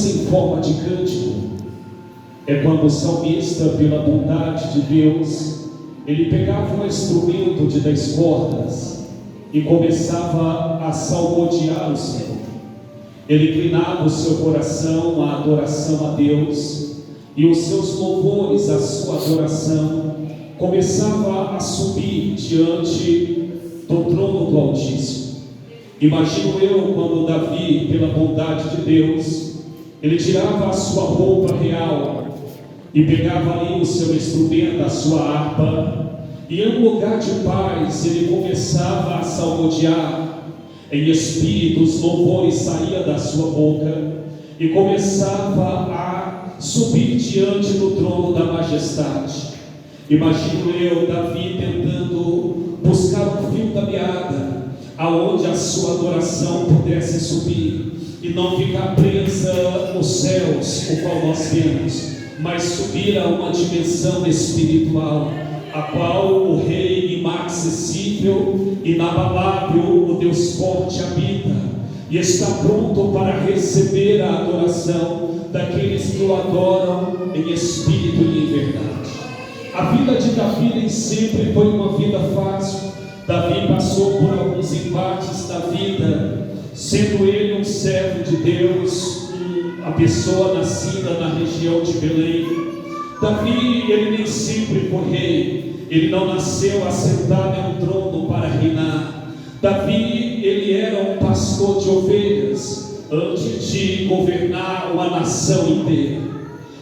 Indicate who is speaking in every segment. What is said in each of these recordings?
Speaker 1: em forma de cântico. É quando o salmista, pela bondade de Deus, ele pegava um instrumento de 10 cordas e começava a salmodiar o Senhor. Ele inclinava o seu coração à adoração a Deus, e os seus louvores, a sua adoração, começava a subir diante do trono do Altíssimo. Imagino eu quando Davi, pela bondade de Deus, ele tirava a sua roupa real e pegava ali o seu instrumento, a sua harpa, e em um lugar de paz ele começava a salmodiar em espírito. Os louvores saíam da sua boca e começava a subir diante do trono da majestade. Imagino eu Davi tentando buscar um fio da meada aonde a sua adoração pudesse subir e não ficar presa nos céus, o qual nós temos, mas subir a uma dimensão espiritual, a qual o Rei inacessível, inabalável, o Deus forte habita, e está pronto para receber a adoração daqueles que o adoram em espírito e em verdade. A vida de Davi nem sempre foi uma vida fácil. Davi passou por alguns embates da vida, sendo ele um servo de Deus, a pessoa nascida na região de Belém. Davi, ele nem sempre foi rei, ele não nasceu assentado em um trono para reinar. Davi, ele era um pastor de ovelhas, antes de governar uma nação inteira.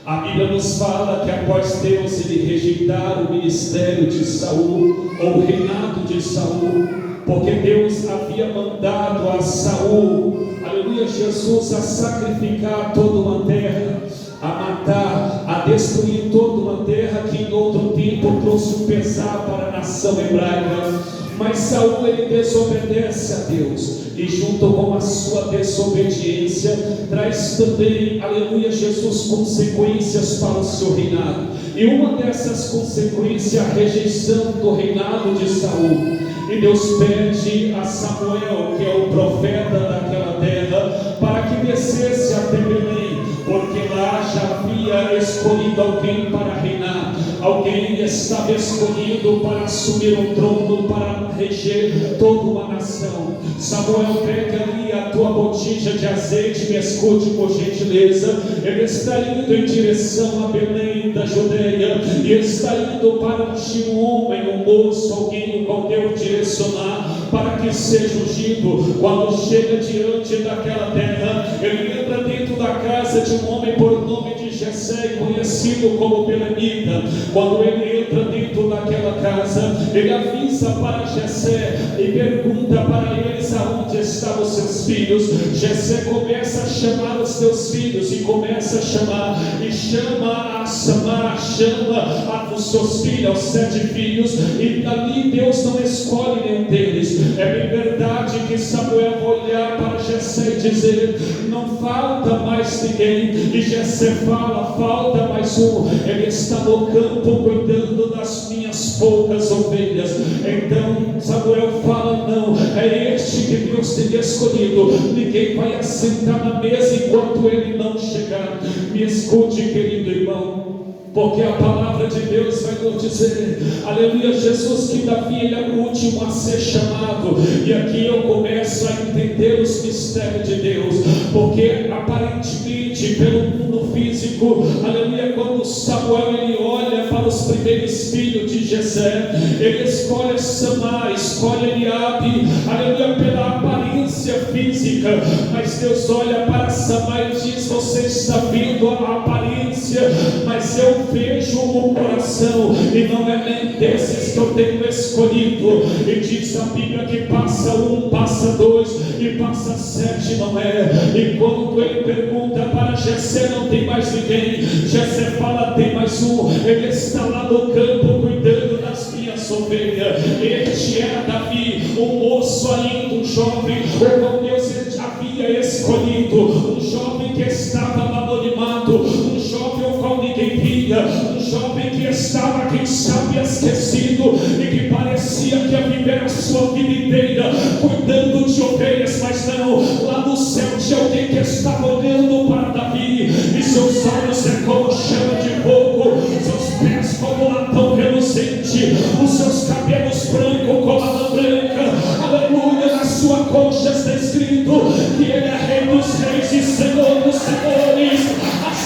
Speaker 1: A Bíblia nos fala que após Deus ele rejeitar o ministério de Saul, ou o reinado de Saul, porque Deus havia mandado a Saul, aleluia, Jesus, a sacrificar toda uma terra, a matar, a destruir toda uma terra que em outro tempo trouxe um pesar para a nação hebraica. Mas Saul, ele desobedece a Deus, e junto com a sua desobediência traz também, aleluia, Jesus, consequências para o seu reinado. E uma dessas consequências é a rejeição do reinado de Saul. E Deus pede a Samuel, que é o profeta daquela terra, para que descesse até Belém, porque lá já havia escolhido alguém para reinar. Alguém estava escolhido para assumir o trono, para reger toda uma nação. Samuel, pega ali a tua botija de azeite, me escute por gentileza. Ele está indo em direção a Belém da Judeia, e está indo para ungir um homem, um moço, alguém o qual Deus direcionar para que seja ungido. Quando chega diante daquela terra, ele entra dentro da casa de um homem por nome de Jessé, conhecido como Belemita. Quando ele entra dentro daquela casa, ele avisa para Jessé e pergunta para eles aonde estavam os seus filhos. Jessé começa a chamar os seus filhos, e começa a chamar, e chama a Samar, chama os seus filhos, aos 7 filhos, e ali Deus não escolhe nenhum deles. É bem verdade que Samuel vai olhar para Jessé e dizer: não falta mais ninguém. E Jessé fala: falta mais um, ele está no campo cuidando das minhas poucas ovelhas. Então Samuel fala: não, é este que Deus tem escolhido. Ninguém vai assentar na mesa enquanto ele não chegar. Me escute, querido irmão, porque a palavra de Deus vai nos dizer, aleluia, Jesus, que Davi ele é o último a ser chamado. E aqui eu começo a entender os mistérios de Deus, porque aparentemente pelo mundo físico, aleluia, quando Samuel ele olha para os primeiros filhos de Jessé, ele escolhe Samar, escolhe Eliabe, aleluia, pela aparência física. Mas Deus olha para Samar e diz: você está vendo a aparência, mas eu vejo o coração, e não é nem desses que eu tenho escolhido. E diz a Bíblia que passa 1, passa 2 e passa 7, não é? E quando ele pergunta para Jessé, não tem mais ninguém. Jessé fala: tem mais um, ele está lá no campo cuidando das minhas ovelhas. Este era Davi, um moço ainda, um jovem, o qual Deus havia escolhido, um jovem que estava no anonimato, um jovem o qual ninguém via, um jovem que estava, quem sabe, esquecido, e que parecia que ia viver a sua vida inteira cuidando de ovelhas, mas não, lá no céu tinha alguém que estava olhando para Davi,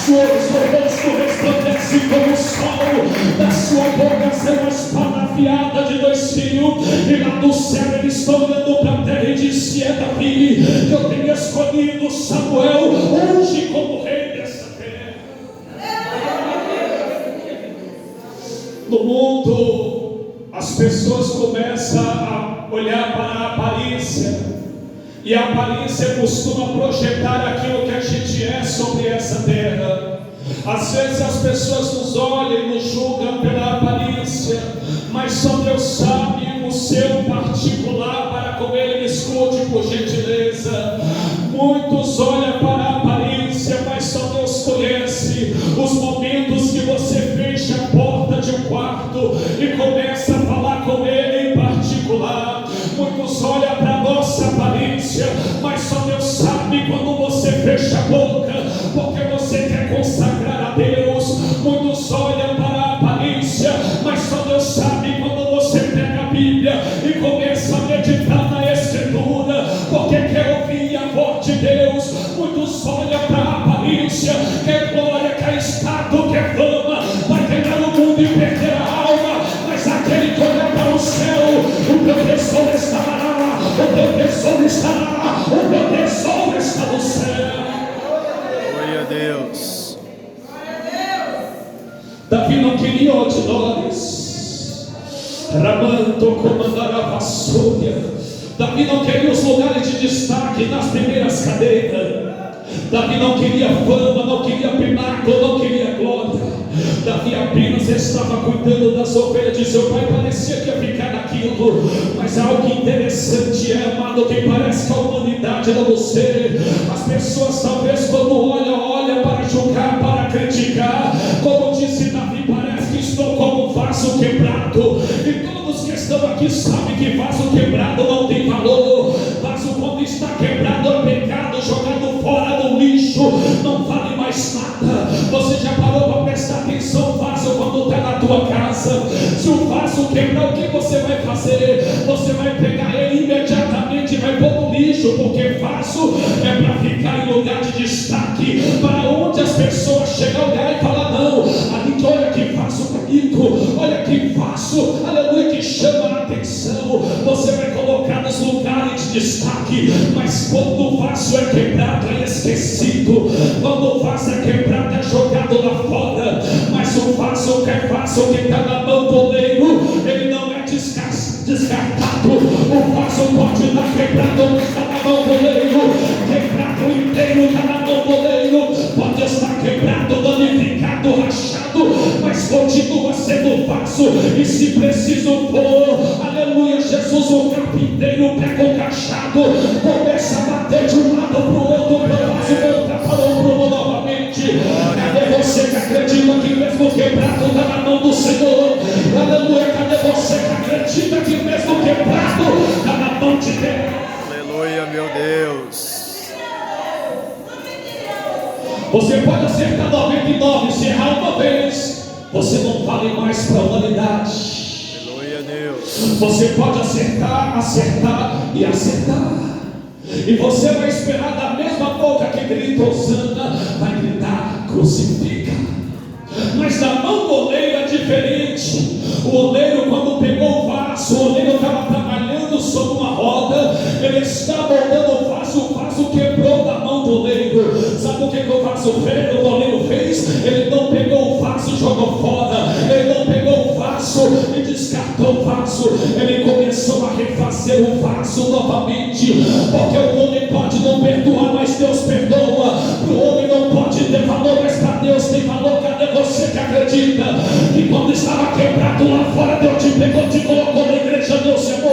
Speaker 1: Seu rosto resplandece como o sol, da sua boca sai uma espada afiada de 2 fios, e lá do céu ele está olhando para a terra e disse: é Davi, que eu tenho escolhido Samuel hoje como rei dessa terra. No mundo, as pessoas começam a olhar para a aparência, e a aparência costuma projetar aquilo que a gente é sobre essa terra. Às vezes as pessoas nos olham e nos julgam pela aparência, mas só Deus sabe o seu particular. Para com Ele, me escute por gentileza. Muitos olham para a aparência, mas só Deus conhece os momentos que você fecha a porta de um quarto e começa a falar com Ele em particular. Muitos olham para a nossa aparência, mas só Deus sabe quando você fecha a boca, porque você quer consagrar a Deus. Muitos olham para a aparência, mas só Deus sabe quando você pega a Bíblia e começa a meditar na Escritura, porque quer ouvir a voz de Deus. Muitos olham para a aparência, quer glória, quer status, quer fama, vai ganhar o mundo e perder a alma. Mas aquele que olha para o céu, o teu tesouro está lá, o teu tesouro está lá, o teu tesouro está no céu.
Speaker 2: Glória a Deus.
Speaker 1: Davi não queria outdoors, Ramando comandar a vassoura. Davi não queria os lugares de destaque nas primeiras cadeiras. Davi não queria fama, não queria pináculo, não queria glória. Davi apenas estava cuidando das ovelhas de seu pai. Parecia que ia ficar naquilo, mas algo interessante é, amado, que parece que a humanidade não sei. As pessoas talvez quando olham para julgar, para criticar. Como disse Davi, parece que estou como um vaso quebrado. E todos que estão aqui sabem que vaso quebrado não tem valor. Vaso quando está quebrado é pecado, jogado fora do lixo, não vale mais nada. Você já parou para prestar atenção? Vaso quando está na tua casa, se o vaso quebrar, o que você vai fazer? Você vai pegar ele imediatamente e vai pôr no lixo, porque vaso é para ficar em lugar de destaque, para onde as pessoas chegam olhar e falar: não, ali, olha que vaso bonito, olha que vaso, aleluia, que chama a atenção. Você vai colocar nos lugares de destaque, mas quando o vaso é quebrado é esquecido, quando o vaso é quebrado é jogado lá fora. Mas o vaso que está na mão do oleiro, ele não é descartado. O vaso pode estar quebrado, não está na mão do oleiro, quebrado inteiro está na mão do oleiro, pode estar quebrado, danificado, rachado, mas continua sendo vaso. E se preciso for, aleluia, Jesus, o carpinteiro, pega o cachado, começa a bater de um lado para o outro, para o vaso voltar para o prumo novamente. Cadê você que acredita que mesmo quebrado está na mão do Senhor? Aleluia, cadê você que acredita que mesmo quebrado está na mão de Deus?
Speaker 2: Aleluia, meu Deus.
Speaker 1: Você pode acertar 99, se errar uma vez, você não vale mais para a humanidade.
Speaker 2: Aleluia, Deus.
Speaker 1: Você pode acertar e acertar, e você vai esperar da mesma boca que grita Hosana, vai gritar crucifica. Mas na mão do oleiro é diferente. O oleiro, quando pegou o vaso, o oleiro estava trabalhando sobre uma roda, ele estava moldando o vaso quebrou da mão do oleiro. Sabe o que o vaso fez? O oleiro fez? Ele não pegou o vaso e jogou fora, ele não pegou o vaso e descartou o vaso, ele começou a refazer o vaso novamente, porque o homem pode não perdoar, mas Deus perdoa. O homem não pode ter valor, mas para Deus tem valor. Cadê você que acredita que quando estava quebrado lá fora, Deus te pegou, te colocou na igreja, Deus te amou?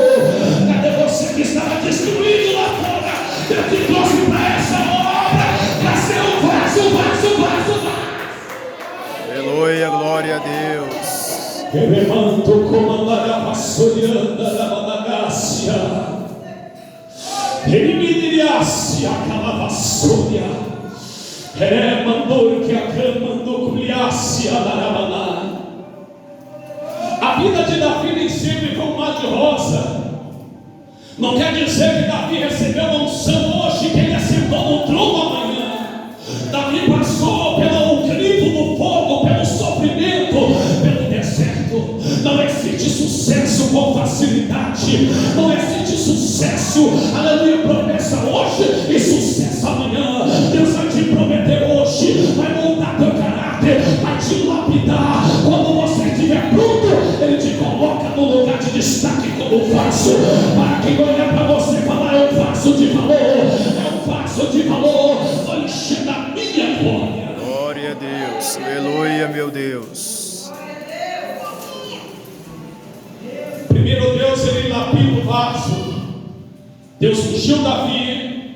Speaker 1: Cadê você que estava destruído lá fora, Deus te trouxe para essa obra, para ser um vaso.
Speaker 2: Aleluia, glória a Deus.
Speaker 1: Remanto comandar a vassourianda da Managácia, ele me diriasse aquela vassouria. Mandou que a cama do culiasse a Daramaná. A vida de Davi nem sempre foi um mar de rosa. Não quer dizer que Davi recebeu uma unção hoje, que ele assentou no trono amanhã. Davi passou pela com facilidade, não existe sucesso, aleluia, promessa hoje e sucesso amanhã. Deus vai te prometer hoje, vai moldar teu caráter, vai te lapidar. Quando você estiver pronto, Ele te coloca no lugar de destaque como vaso, para quem olhar para você e falar: é um vaso de valor, é um vaso de valor, vou encher da minha glória.
Speaker 2: Glória a Deus, aleluia, meu Deus.
Speaker 1: Primeiro Deus, Ele lapida o vaso. Deus ungiu Davi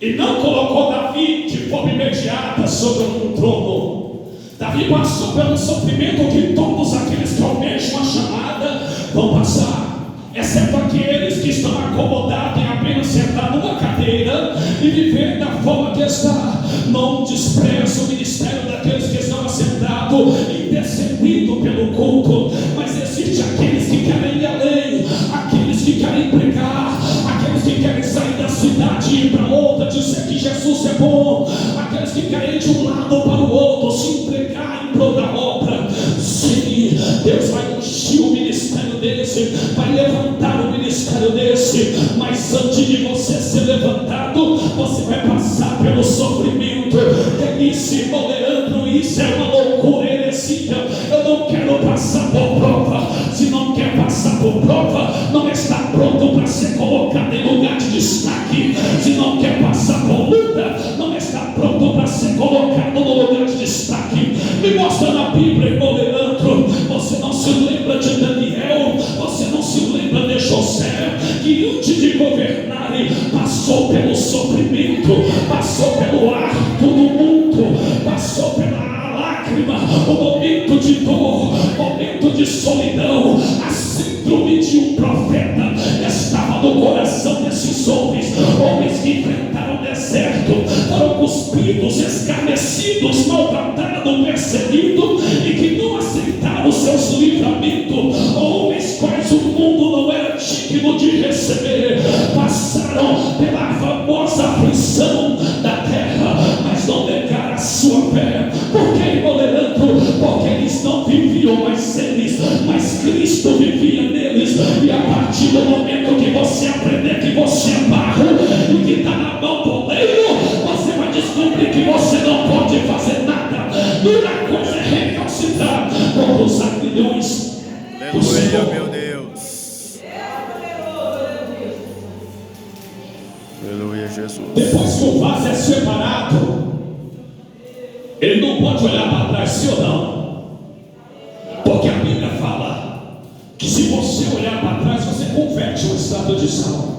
Speaker 1: e não colocou Davi de forma imediata sobre um trono. Davi passou pelo sofrimento que todos aqueles que almejam a chamada vão passar, exceto aqueles que estão acomodados em apenas sentar numa cadeira e viver da forma que está. Não despreza o ministério daqueles que estão assentados, intercedido pelo culto, mas existe aqueles que querem ir além, aqueles que querem pregar, aqueles que querem sair da cidade e ir para outra, dizer que Jesus é bom, aqueles que querem ir de um lado para o outro, se entregar em prol da obra. Sim, Deus vai ungir o ministério desse, vai levantar o ministério desse, mas antes de você ser levantado, você vai passar pelo sofrimento. Ele disse: Leandro, isso é uma loucura, heresia. Eu não quero passar por prova. Se não quer passar por prova, não está pronto para ser colocado em lugar de destaque. Se não quer passar por luta, não está pronto para ser colocado no lugar de destaque. Me mostra na Bíblia, irmão Leandro. Você não se lembra de Daniel? Você não se lembra de José, que antes de governarem passou pelo sofrimento, passou pelo arco do mundo, passou pela lágrima, o momento de dor, momento de solidão. A síndrome de um profeta estava no coração desses homens que enfrentaram o deserto, foram cuspidos, escarnecidos, maltratados, perseguidos, e que não aceitaram seus livramentos. Homens quais o mundo não era digno de receber, passaram pela famosa aflição da terra, mas não negaram a sua fé. Por que, irmão Leandro? Porque eles não viviam mais eles, mas Cristo vivia neles. E a partir do momento que você aprender que você é barro e que está na mão do oleiro, você vai descobrir que você não pode fazer nada. Primeira coisa é recalcitrar contra os aguilhões do Senhor.
Speaker 2: Aleluia, meu Deus. Aleluia, Jesus.
Speaker 1: Depois que o vaso é separado, ele não pode olhar para trás, sim ou não? Porque a Bíblia fala que se você olhar para trás, você converte uma estátua de sal.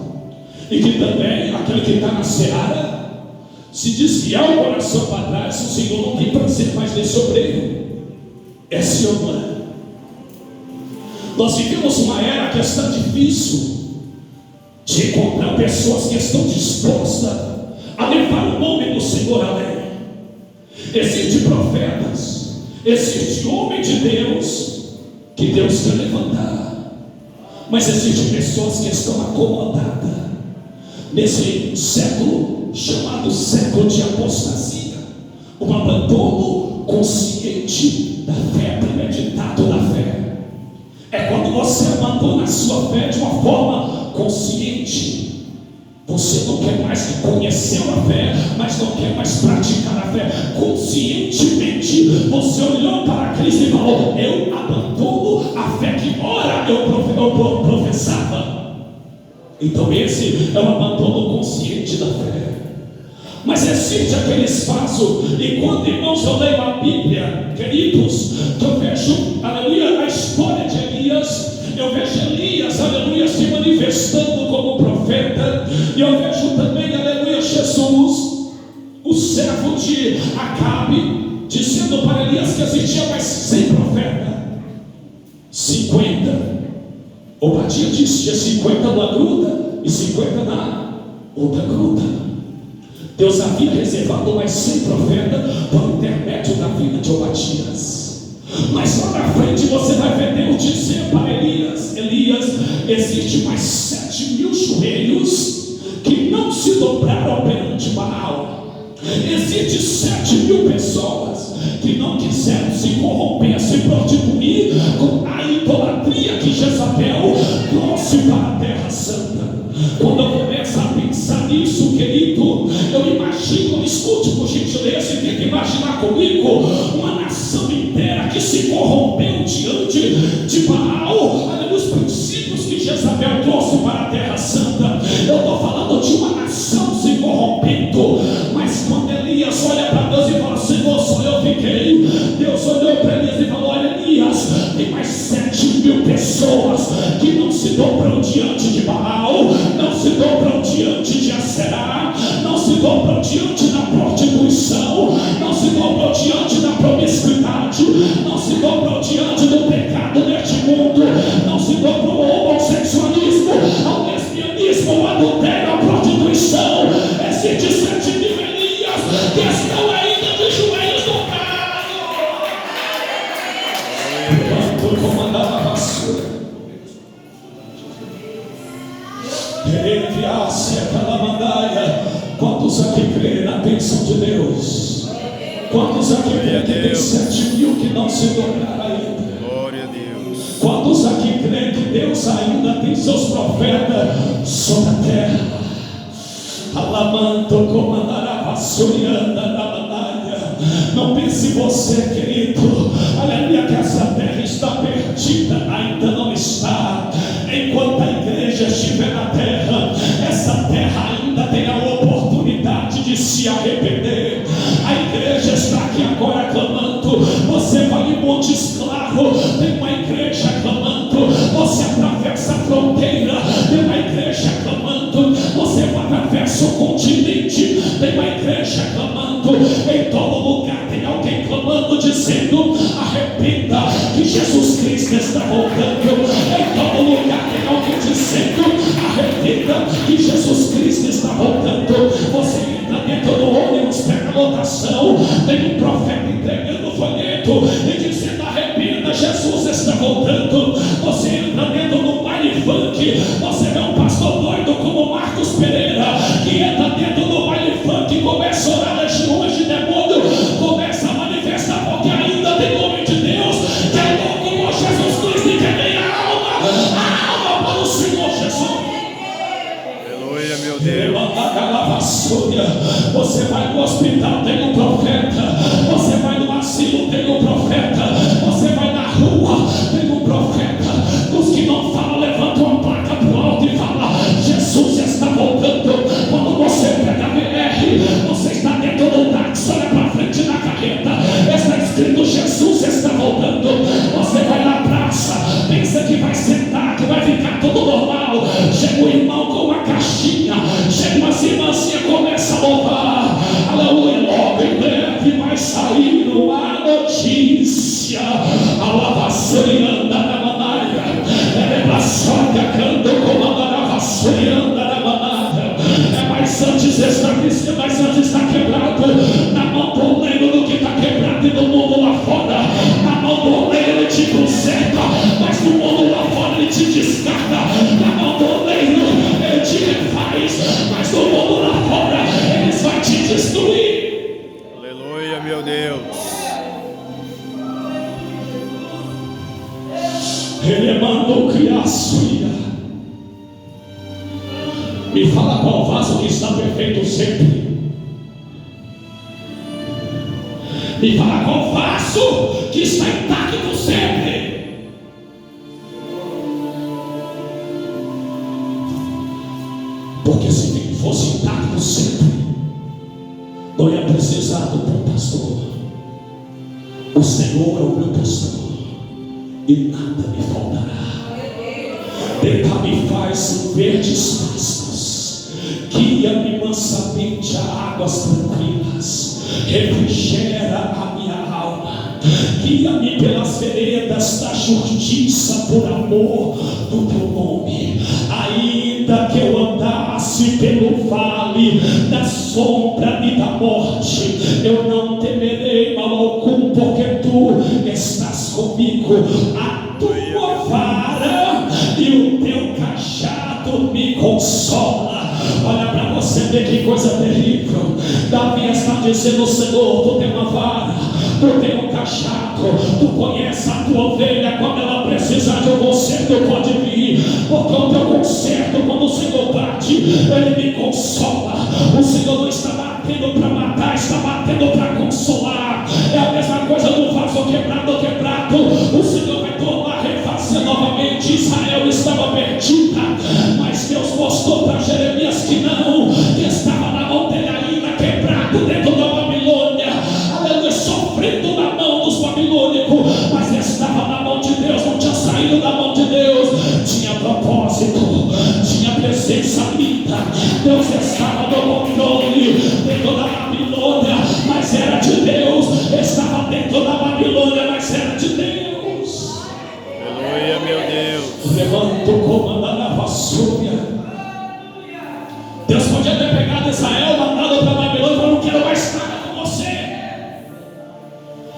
Speaker 1: E que também aquele que está na seara, se desviar o coração para trás, o Senhor não tem prazer mais nesse obreiro. É sim ou não é? Nós vivemos uma era que está difícil de encontrar pessoas que estão dispostas a levar o nome do Senhor além. Existem profetas, existe homem de Deus que Deus quer levantar, mas existem pessoas que estão acomodadas nesse século chamado século de apostasia, um abandono consciente da fé, premeditado da fé. É quando você abandona a sua fé de uma forma consciente. Você não quer mais conhecer a fé, mas não quer mais praticar a fé. Conscientemente, você olhou para Cristo e falou: eu abandono a fé que ora eu professava. Então esse é o abandono consciente da fé. Mas existe aqueles vasos, e quando, irmãos, eu leio a Bíblia, queridos, eu vejo, aleluia, a história de Elias. Eu vejo Elias, aleluia, se manifestando como profeta. E eu vejo também, aleluia, Jesus, o servo de Acabe, dizendo para Elias que existia mais 100 profetas. 50. Obadia disse: tinha 50 numa gruta e 50 na outra gruta. Deus havia reservado mais 100 profetas por intermédio da vida de Obadias. Mas lá na frente você vai ver Deus dizer para Elias: Elias, existe mais 7.000 joelhos que não se dobraram perante Baal. Existem 7.000 pessoas que não quiseram se corromper, se prostituir com a idolatria que Jezabel comigo? Uma nação inteira que se corrompeu diante de Baal, nos princípios que Jezabel trouxe para a Terra Santa. Eu estou falando de uma nação se corrompendo. Mas quando Elias olha para Deus e fala: Senhor, só eu fiquei. Deus olhou para Elias e falou: olha, Elias, tem mais 7.000 pessoas que não se dobram diante de Baal, não se dobram diante de Aserá, não se dobram diante da prostituição, não se dobram diante da promiscuidade, não se dobram diante do pecado deste mundo, não se dobram ao homossexualismo, ao lesbianismo, ao adultério, à prostituição. Existe 7.000 Elias que estão ainda de joelhos dobrados. Quando comandava a vassoura, quantos aqui creem na bênção de Deus? Quantos aqui creem que tem 7.000 que não se dobraram ainda?
Speaker 2: Glória a Deus.
Speaker 1: Quantos aqui creem que Deus ainda tem seus profetas sobre a terra? Alamanto comandará vassourianda na batalha. Não pense você, querido, aleluia, que essa terra está perdida. Ainda não está. Enquanto a igreja estiver na terra, essa terra ainda tem a oportunidade de se arrepender. A igreja está aqui agora clamando. Você vai em Montes Claros, tem uma igreja clamando. Você atravessa a fronteira, tem uma igreja clamando. Você atravessa o continente, tem uma igreja clamando. Em todo lugar tem alguém clamando, dizendo: arrependa, que Jesus Cristo está voltando. Em todo lugar tem alguém dizendo: arrependa, que Jesus Cristo está voltando. Você entra dentro do ônibus, pega a lotação, tem um profeta entregando folheto e dizendo: arrependa, Jesus está voltando. Você entra dentro do baile funk, você vê um pastor doido como Marcos Pereira, que entra dentro do baile funk e começa a orar legiões de demônio, começa a manifestar, porque ainda tem homem de Deus que é louco por Jesus Cristo e quer ganhar a alma para o Senhor Jesus.
Speaker 2: Aleluia, meu Deus.
Speaker 1: Você vai no hospital, tem um profeta. Você vai no asilo, tem um profeta. Você vai na rua, tem um profeta. Os que não falam, levantam uma placa pro alto e falam: Jesus está voltando. Quando você pega a BR, você está dentro do táxi, olha para frente na carreta, está escrito: Jesus está voltando. Você vai na praça, pensa que vai sentar, que vai ficar tudo normal. Chega o irmão com uma caixinha, chega umas irmãzinhas, começa a louvar, aleluia. Logo em breve vai sair uma notícia: a lavassourianda da manaia, ela é sória, canta, comandará a vassourianda da manaia. É mais antes está quebrado na mão do oleiro do que está quebrado e do mundo lá fora. Na mão do oleiro ele te conserta, mas no mundo lá fora ele te descarta. Na mão do oleiro ele te refaz, mas no mundo lá fora ele vai te destruir.
Speaker 2: Aleluia, meu Deus.
Speaker 1: Ele mandou criar a suia. Me fala qual vaso que está perfeito sempre. Me fala qual vaso que está intacto sempre. Porque se fosse intacto sempre, não ia precisar do bom pastor. O Senhor é o meu pastor e nada me faltará. Deitar-me faz em verdes pastos, guia-me mansamente a águas tranquilas, refrigera a minha alma, guia-me pelas veredas da justiça por amor do teu nome. Ainda que eu andasse pelo vale da sombra e da morte, eu não temerei mal algum, porque tu estás comigo. A tua vara e o teu cajado me consola. Olha para você ver que coisa terrível. Davi está dizendo: Senhor, tu tem uma vara, tu tem um cajado, tu conhece a tua ovelha. Quando ela precisar de um conserto, pode vir, porque o teu conserto, quando o Senhor bate, ele me consola. O Senhor não está batendo para matar, está batendo para consolar. propósito, tinha presença linda. Deus estava no controle dentro da Babilônia, mas era de Deus. Estava dentro da Babilônia, mas era de Deus.
Speaker 2: Aleluia, meu Deus.
Speaker 1: Levanta o comando na vassoura. Deus podia ter pegado Israel, mandado para a Babilônia e falou: não quero mais nada com você.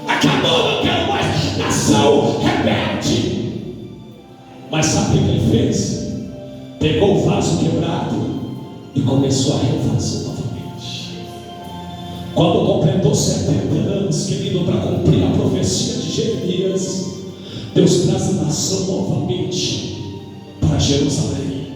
Speaker 1: Acabou, não quero mais. Nação rebelde. Mas sabe o que ele fez? Pegou o vaso quebrado e começou a refazer novamente. Quando completou 70 anos, querido, para cumprir a profecia de Jeremias, Deus traz a nação novamente para Jerusalém.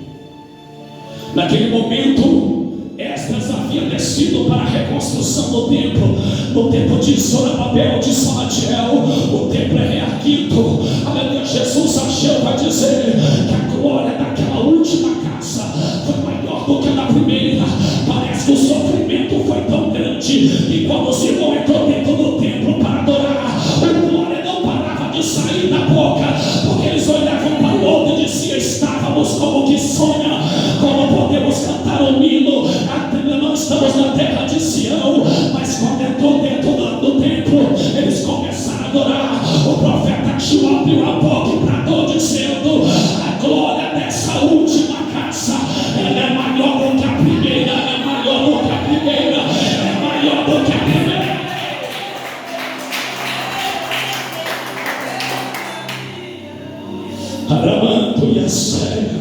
Speaker 1: Naquele momento, Esdras havia descido para a reconstrução do templo. No tempo de Zorobabel, de Salatiel, o templo é reerguido. Aleluia. Jesus Ageu vai dizer que a glória daquela última casa foi maior do que a da primeira. Parece que o sofrimento foi tão grande e quando o Senhor entrou dentro do templo para adorar, a glória não parava de sair da boca, porque eles olhavam para o outro e diziam: estávamos como que sonha, como podemos cantar um hino, não estamos na terra de Sião. Mas quando entrou dentro do templo, eles começaram a adorar. O profeta Ageu abriu a boca e bradou dizendo: a glória dessa última casa, ela é maior do que a primeira, é maior do que a primeira, é maior do que a primeira. Aramanto e a cega.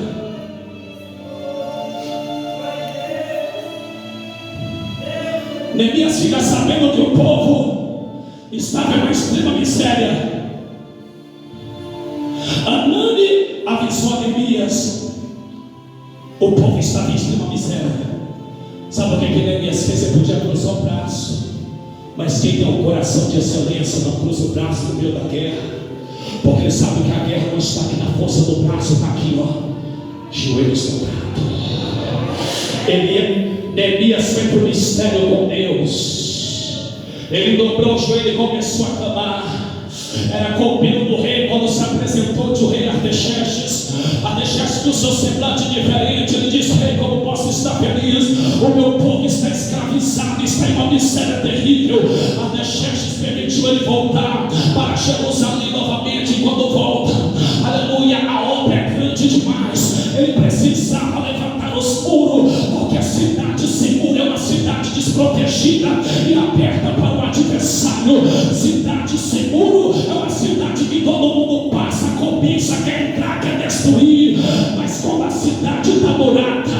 Speaker 1: Neemias fica sabendo que o povo estava em uma extrema miséria. Anani avisou a Neemias: o povo estava em extrema miséria. Sabe o que Neemias fez? Ele podia cruzar o braço, mas quem tem um coração de excelência não cruza o braço no meio da guerra, porque ele sabe que a guerra não está aqui na força do braço, está aqui, ó, joelhos dobrados. Neemias foi para o mistério com Deus. Ele dobrou o joelho e começou a clamar. Era com o pelo do rei quando se apresentou de o rei Artaxerxes. Artaxerxes, com o seu semblante diferente, ele disse: rei, como posso estar feliz? O meu povo está escravizado, está em uma miséria terrível. Artaxerxes permitiu ele voltar para Jerusalém novamente. E quando volta, aleluia, a obra é grande demais. Ele precisava levantar os muros, porque a cidade segura é uma cidade desprotegida e aberta para o adversário. Cidade seguro é uma cidade que todo mundo passa, cobiça, quer entrar, quer destruir. Mas quando a cidade está murada,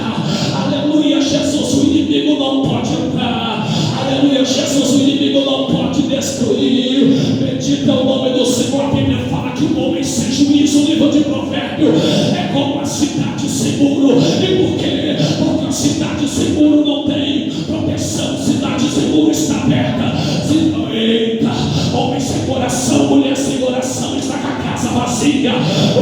Speaker 1: aleluia, Jesus, o inimigo não pode entrar. Aleluia, Jesus, o inimigo não pode destruir. Bendito é o nome do Senhor. A Bíblia fala que o homem sem juízo, o livro de Provérbio, é como a cidade seguro. E por quê? Porque a cidade seguro não tem proteção. Cidade segura está aberta. Eita, homem sem coração, mulher sem coração, está com a casa vazia.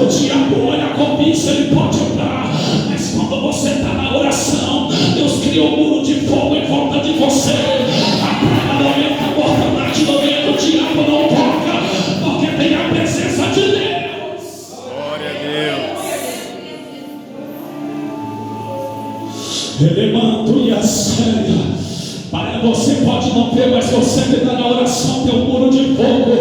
Speaker 1: O diabo olha a cobiça, ele pode entrar. Mas quando você está na oração, Deus criou um muro de fogo em volta de você. A praga não entra, a mortandade não entra, o diabo não toca, porque tem a presença de Deus.
Speaker 2: Glória a Deus.
Speaker 1: Elemanto e a séria. Para você pode não ver, mas você que está na oração tem um muro de fogo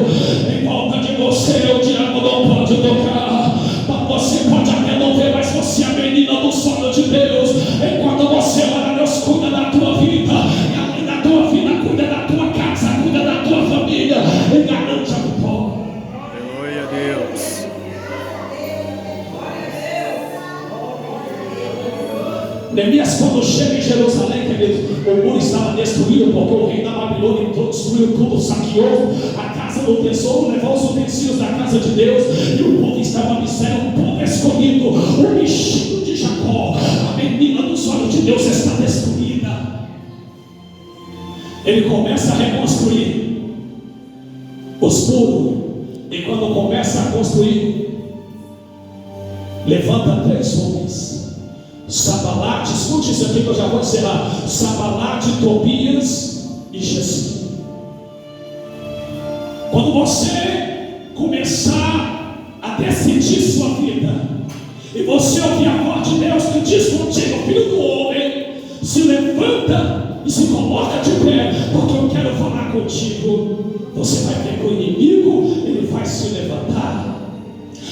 Speaker 1: em volta de você. O diabo não pode tocar. Você pode até não ver, mas você é a menina do sono de Deus. Enquanto você ora, Deus cuida da tua vida. E além da tua vida, cuida da tua casa, cuida da tua família. E garante a vitória.
Speaker 2: Aleluia, Deus.
Speaker 1: Neemias, quando chega em Jerusalém, querido, o muro estava destruído, porque o rei da Babilônia entrou, destruiu tudo, saqueou a casa do tesouro, levou os utensílios da casa de Deus, e o povo estava miséria, o povo escolhido, o bichinho de Jacó, a menina dos olhos de Deus está destruída. Ele começa a reconstruir os muros, e quando começa a construir, levanta 3 homens. Sabalate, escute isso aqui que eu já vou encerrar. Sabalate, Tobias e Gesem. Quando você começar a decidir sua vida, e você ouvir a voz de Deus que diz contigo: filho do homem, se levanta e se coloca de pé, porque eu quero falar contigo. Você vai ver que o inimigo, ele vai se levantar.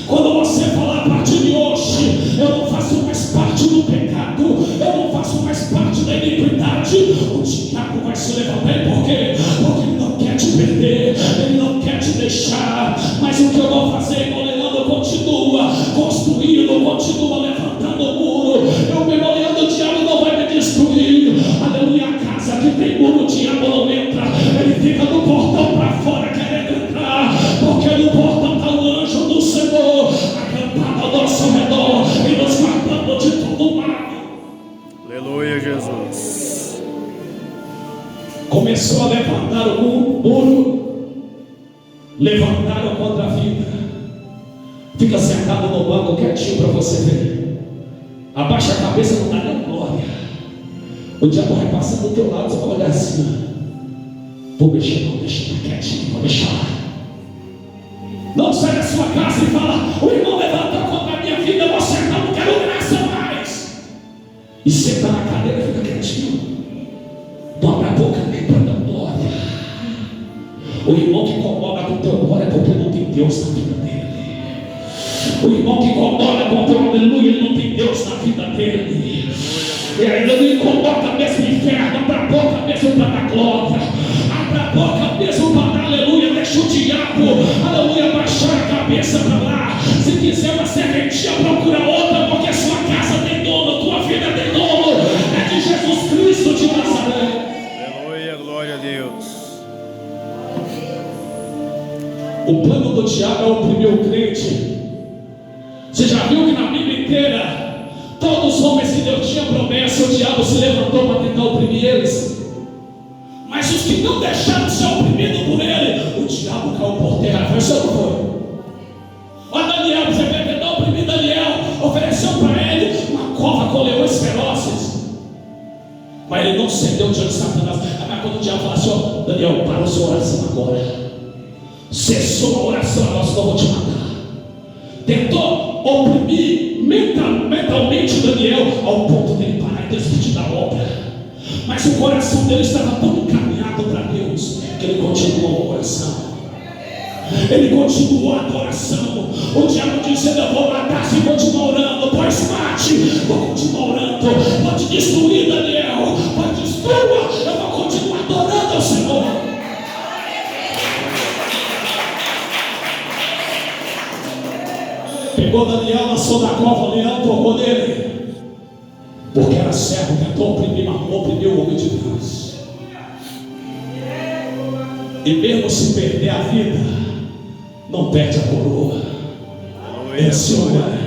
Speaker 1: Quando você falar: a partir de hoje eu não faço mais parte do pecado, eu não faço mais parte da iniquidade, o diabo vai se levantar. Por quê? Porque ele não quer te perder, ele não quer te deixar. Mas o que eu vou fazer, irmão Leandro? Continua construindo, continua levantando o muro. Eu me olhando, o diabo não vai me destruir. Aleluia. A casa que tem muro, o diabo não entra, ele fica do portão para fora querendo entrar, porque no portão está o anjo do Senhor acampado ao nosso redor e nos guardando de todo mal.
Speaker 2: Aleluia, Jesus.
Speaker 1: Começou a levantar o muro, levantaram contra a vida. Fica sentado no banco quietinho para você ver. Abaixa a cabeça, não dá nem glória. O diabo vai passar do teu lado, você vai olhar assim: vou mexer, não, deixa quietinho, vou deixar lá. Não sai da sua casa e fala: o irmão levantou contra a minha vida, eu vou sentar, não quero graça mais. E senta na cadeira e fica quietinho. Não abre a boca nem para dar glória. O irmão que incomoda com o teu glória é porque não tem Deus na vida dele. O irmão que incomoda com o teu aleluia, ele não tem Deus na vida dele. E ainda não incomoda mesmo o inferno. Abre a boca mesmo para dar glória. Abre a boca mesmo para dar aleluia. Deixa o diabo, aleluia, baixar a cabeça para lá. Se quiser uma serventia, procura outra, porque a sua casa tem dono, tua vida tem dono. É de Jesus Cristo de Nazaré.
Speaker 2: Aleluia, glória a Deus.
Speaker 1: O plano do diabo é oprimir o crente. Você já viu que na Bíblia inteira, todos os homens que Deus tinha promessa, o diabo se levantou para tentar oprimir eles. Mas os que não deixaram de ser oprimidos por ele, o diabo caiu por terra. Foi isso ou não foi? Olha Daniel, você vê que não oprimiu Daniel, ofereceu para ele uma cova com leões ferozes, mas ele não cedeu diante de Satanás. Mas quando o diabo fala assim: ó, Daniel, para a sua oração agora. Cessou a oração, agora senão eu vou te matar. Tentou oprimir mentalmente Daniel ao ponto dele parar e desistir da obra. Mas o coração dele estava tão encaminhado para Deus que ele continuou a oração. Ele continuou a adoração. O diabo disse: eu vou matar se continuar orando. Pois mate, vou continuar orando. Pode destruir Daniel, pode destruir, eu vou continuar adorando ao Senhor. Pegou Daniel, lançou na cova, o leão tocou nele, porque era servo, tentou oprimir, mas não oprimiu o homem de Deus. E mesmo se perder a vida, não perde a coroa. Esse olha.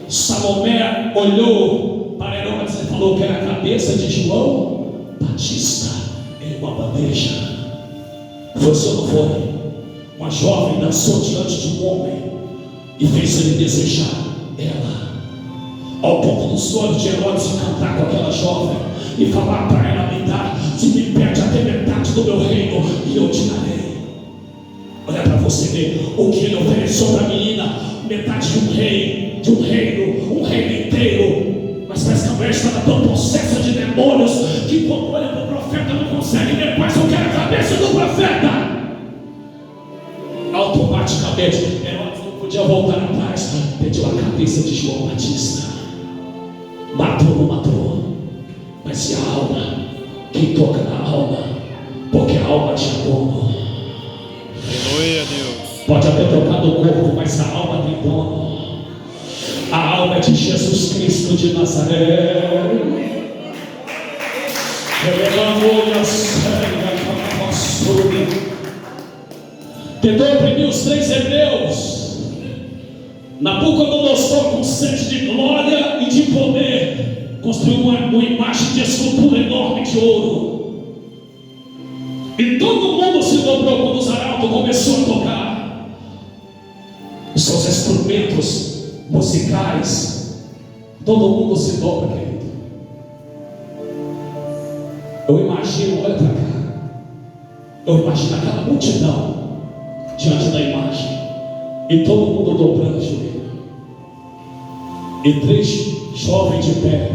Speaker 1: Salomé olhou para Herodes e falou que era a cabeça de João Batista em uma bandeja. Foi ou não foi? Uma jovem dançou diante de um homem e fez ele desejar ela, ao ponto dos olhos de Herodes cantar com aquela jovem e falar para ela: me dá, se me pede até metade do meu reino e eu te darei. Olha para você ver o que ele ofereceu para a menina: metade de um rei, de um reino inteiro. Mas parece que a mulher estava tão possessa de demônios que quando olha para o profeta não consegue ver. Mas eu quero a cabeça do profeta. Automaticamente Herodes não podia voltar atrás, pediu a cabeça de João Batista. Matou, não matou, mas e a alma? Quem toca na alma? Porque a alma tinha dono.
Speaker 2: Aleluia, Deus.
Speaker 1: Pode até tocar no corpo, mas a alma tem dono. A alma é de Jesus Cristo de Nazaré. Tentou oprimir os 3 hebreus. Nabucodonosor, com sede de glória e de poder, construiu uma imagem de escultura enorme de ouro. E todo mundo se dobrou quando os arautos começou a tocar os seus instrumentos musicais. Todo mundo se dobra, querido. Eu imagino, olha para cá, eu imagino aquela multidão diante da imagem e todo mundo dobrando o joelho. e 3 jovens de pé,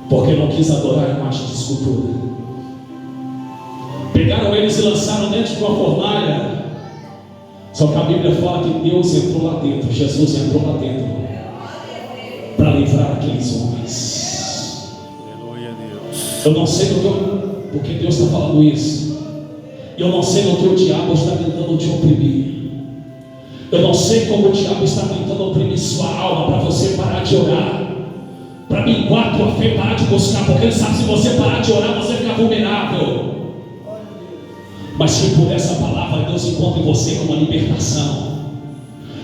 Speaker 1: porque não quis adorar a imagem de escultura. Pegaram eles e lançaram dentro de uma fornalha. Só que a Bíblia fala que Deus entrou lá dentro, Jesus entrou lá dentro para livrar aqueles homens.
Speaker 2: Aleluia, Deus.
Speaker 1: Eu não sei porque Deus está falando isso. Eu não sei no que o diabo está tentando te oprimir. Eu não sei como o diabo está tentando oprimir sua alma para você parar de orar, para minguar a tua fé, parar de buscar, porque ele sabe que se você parar de orar, você fica vulnerável. Mas que por essa palavra Deus encontre você com uma libertação,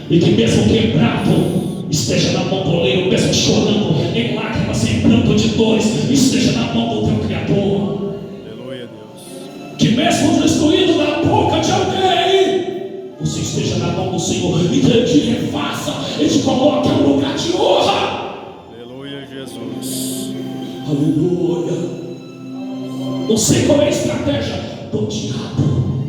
Speaker 1: e que mesmo quebrado esteja na mão do oleiro, mesmo chorando em lágrimas, em pranto de dores, esteja na mão do teu Criador.
Speaker 2: Aleluia, Deus.
Speaker 1: Que mesmo destruído na boca de alguém, você esteja na mão do Senhor, e que Ele te refaça, Ele te coloque em um lugar de honra.
Speaker 2: Aleluia, Jesus.
Speaker 1: Aleluia. Não sei qual é a estratégia do diabo,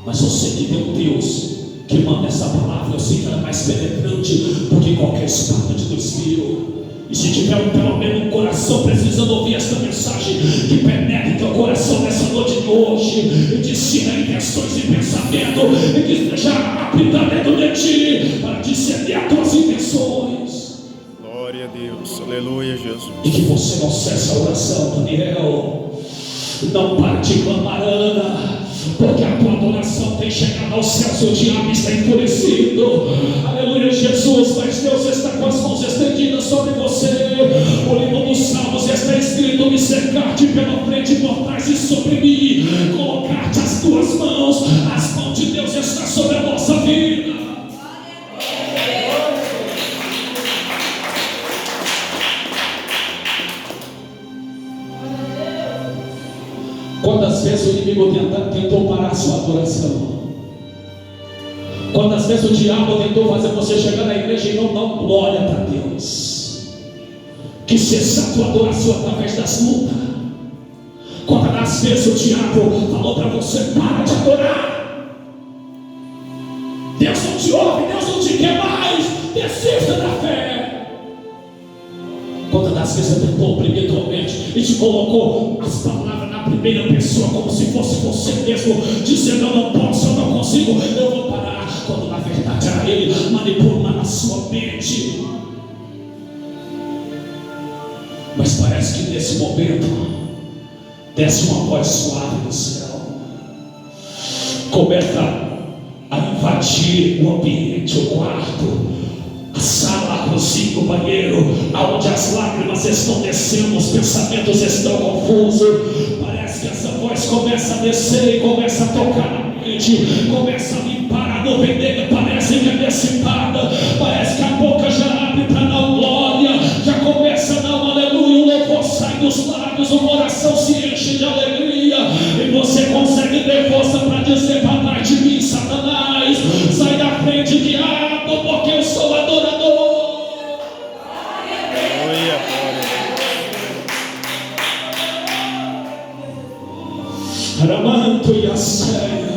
Speaker 1: mas eu sei que tem um Deus que manda essa palavra. Eu sei que ela é mais penetrante do que qualquer espada de 2000. E se tiver pelo menos um coração precisando ouvir essa mensagem, que penetre teu coração nessa noite de hoje, e te ensina intenções e pensamento, e que esteja apta dentro de ti para discernir as tuas intenções.
Speaker 2: Glória a Deus. Aleluia, Jesus.
Speaker 1: E que você não cesse a oração, Daniel. Não pare de clamar, Ana, porque a tua adoração tem chegado ao céu, seu diabo está enfurecido. Aleluia, Jesus. Mas Deus está com as mãos estendidas sobre você. O livro dos Salmos está escrito: me cercar-te pela frente, por trás e sobre mim, colocar-te as tuas mãos. As mãos de Deus estão sobre a nossa vida. Quantas vezes o inimigo tentou parar a sua adoração? Quantas vezes o diabo tentou fazer você chegar na igreja e não dar glória para Deus? Que cessa a tua adoração através das lutas. Quantas vezes o diabo falou para você: para de adorar, Deus não te ouve, Deus não te quer mais, desista da fé. Quantas das vezes ele tentou oprimir tua mente e te colocou as palavras na primeira pessoa, como se fosse você mesmo, dizendo: eu não posso, eu não consigo, eu vou parar, quando na verdade era ele manipulando a sua mente. Mas parece que nesse momento desce uma voz suave do céu, começa a invadir o ambiente, o quarto, a sala, a cozinha, o banheiro, aonde as lágrimas estão descendo, os pensamentos estão confusos. Parece que essa voz começa a descer e começa a tocar na mente, começa a limpar a nuvem dele, parece que é dissipada, parece que a boca já abre para dar glória, já começa a dar um aleluia, um louvor sai dos lábios, uma oração se enche de alegria, e você consegue ter força para dizer: para trás de mim, Satanás, sai da frente, diabo, porque eu sou adorador.
Speaker 2: Aleluia,
Speaker 1: Aramanto e a ceia.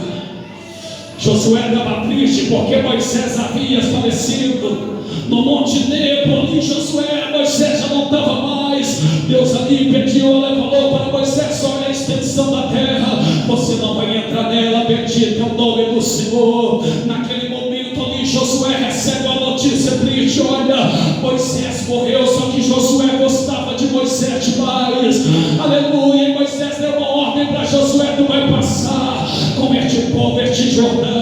Speaker 1: Josué estava triste porque Moisés havia falecido no Monte Nebo. E Josué, Moisés já não estava mais. Deus ali pediu, ela falou para Moisés: olha a extensão da terra, você não vai entrar nela, bendito é o nome do Senhor. Naquele momento ali, Josué recebe uma notícia triste: olha, Moisés morreu. Só que Josué gostava de Moisés demais, aleluia. E Moisés deu uma ordem para Josué: tu vai passar com este povo, este Jordão.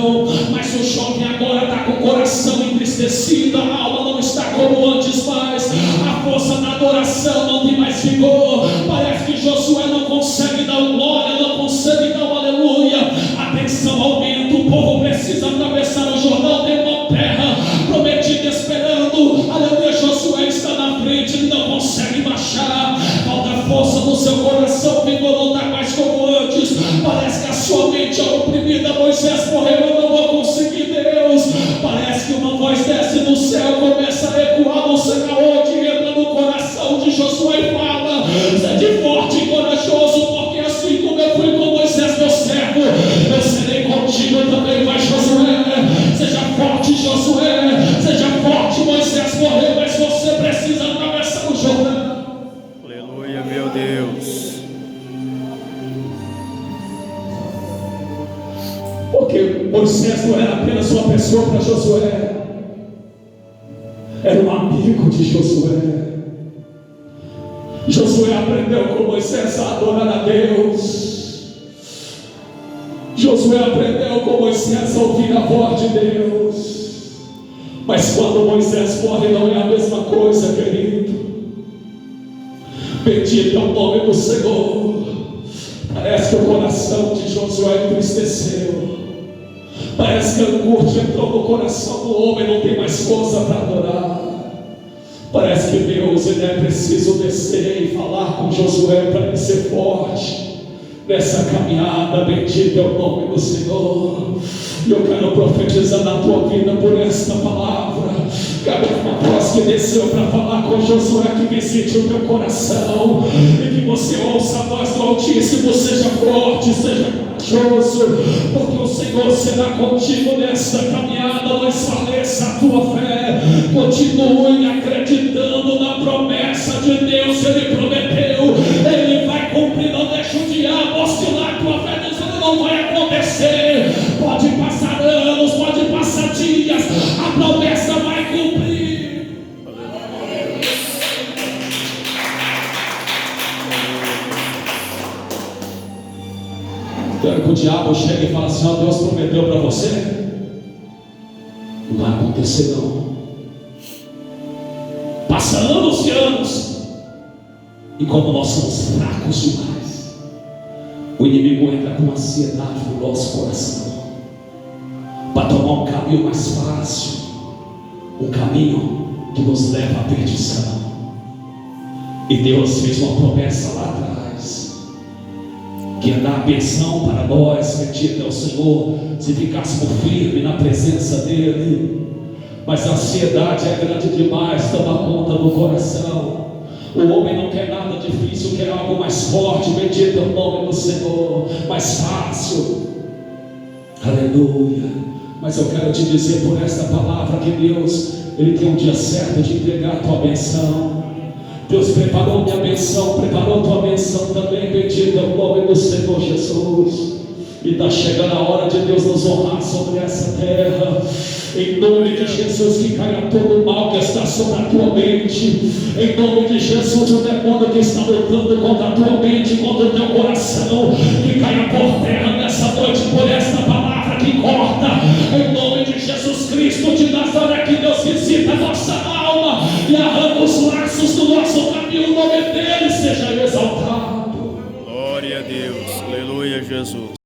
Speaker 1: Mas o jovem agora está com o coração entristecido, a alma não está como antes mais, a força da adoração não tem mais vigor. Parece que Josué não consegue dar glória, não consegue dar um aleluia. A tensão aumenta, o povo precisa atravessar o Jordão, tem uma terra prometida esperando, aleluia. Josué está na frente, ele não consegue marchar, falta força no seu coração, vigor não está mais Porque Moisés não era apenas uma pessoa para Josué, era um amigo de Josué. Josué aprendeu com Moisés a adorar a Deus. Josué aprendeu com Moisés a ouvir a voz de Deus. Mas quando Moisés morre, não é a mesma coisa, querido. Bendito é o nome do Senhor. Parece que o coração de Josué entristeceu. Parece que a angústia entrou no coração do homem, não tem mais força para adorar. Parece que Deus, ele é preciso descer e falar com Josué para ele ser forte nessa caminhada. Bendito é o nome do Senhor. E eu quero profetizar na tua vida por esta palavra. Cabe uma voz que desceu para falar com Josué, que visite o teu coração e que você ouça a voz do Altíssimo. Seja forte, seja corajoso, porque o Senhor será contigo nesta caminhada. Não esfaleça a tua fé, continue acreditando na promessa de Deus. Ele prometeu, ele vai cumprir. Não deixa o diabo oscilar a tua fé, dizendo não vai acontecer. Pode passar anos, pode passar dias, a promessa vai cumprir. Quero que o diabo chegue e fale assim: ó, Deus prometeu para você, não vai acontecer não. Passa anos e anos, e como nós somos fracos demais, o inimigo entra com ansiedade no nosso coração, para tomar um caminho mais fácil, um caminho que nos leva à perdição. E Deus fez uma promessa lá atrás, que ia dar a bênção para nós, bendito é o Senhor, se ficássemos firmes na presença dEle. Mas a ansiedade é grande demais, toma conta do coração. O homem não quer nada difícil, quer algo mais forte. Bendito é o nome do Senhor, mais fácil. Aleluia. Mas eu quero te dizer por esta palavra que Deus, ele tem um dia certo de entregar a tua benção. Deus preparou minha benção, preparou a tua benção também. Bendito é o nome do Senhor Jesus. E está chegando a hora de Deus nos honrar sobre essa terra. Em nome de Jesus, que caia todo o mal que está sobre a tua mente. Em nome de Jesus, o demônio que está lutando contra a tua mente, contra o teu coração, que caia por terra nessa noite por esta palavra que corta. Em nome de Jesus Cristo de Nazaré, que Deus visita a nossa alma e arranca os laços do nosso caminho. O nome dele seja exaltado.
Speaker 2: Glória a Deus, aleluia, Jesus.